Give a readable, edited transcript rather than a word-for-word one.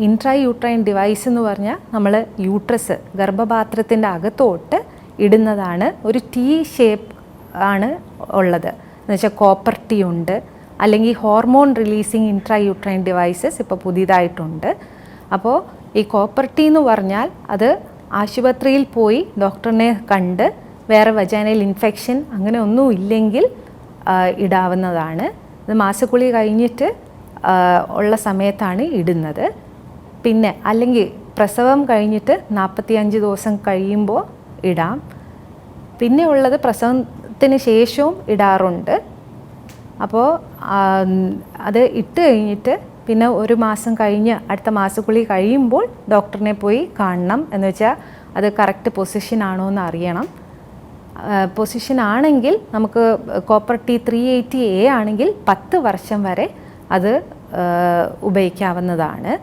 Intra uterine device എന്ന് പറഞ്ഞാൽ നമ്മൾ യൂട്രസ് ഗർഭപാത്രത്തിൻ്റെ അകത്തോട്ട് ഇടുന്നതാണ്. ഒരു ടീ ഷേപ്പ് ആണ് ഉള്ളത്. എന്ന് വെച്ചാൽ കോപ്പർ ടീ ഉണ്ട്, അല്ലെങ്കിൽ hormone releasing intra uterine devices ഇപ്പോൾ പുതിയതായിട്ടുണ്ട്. അപ്പോൾ ഈ കോപ്പർ ടീ എന്ന് പറഞ്ഞാൽ അത് ആശുപത്രിയിൽ പോയി ഡോക്ടറിനെ കണ്ട് വേറെ വജൈനൽ ഇൻഫെക്ഷൻ അങ്ങനെ ഒന്നും ഇല്ലെങ്കിൽ ഇടാവുന്നതാണ്. ഇത് മാസക്കുളി കഴിഞ്ഞിട്ട് ഉള്ള സമയത്താണ് ഇടുന്നത്. പിന്നെ അല്ലെങ്കിൽ പ്രസവം കഴിഞ്ഞിട്ട് 45 ദിവസം കഴിയുമ്പോൾ ഇടാം. പിന്നെ ഉള്ളത് പ്രസവത്തിന് ശേഷവും ഇടാറുണ്ട്. അപ്പോൾ അത് ഇട്ട് കഴിഞ്ഞിട്ട് പിന്നെ ഒരു മാസം കഴിഞ്ഞ് അടുത്ത മാസക്കുളി കഴിയുമ്പോൾ ഡോക്ടറിനെ പോയി കാണണം. എന്ന് വെച്ചാൽ അത് കറക്റ്റ് പൊസിഷൻ ആണോ എന്ന് അറിയണം. പൊസിഷൻ ആണെങ്കിൽ നമുക്ക് കോപ്പർ ടീ 380A ആണെങ്കിൽ 10 വർഷം വരെ അത് ഉപയോഗിക്കാവുന്നതാണ്.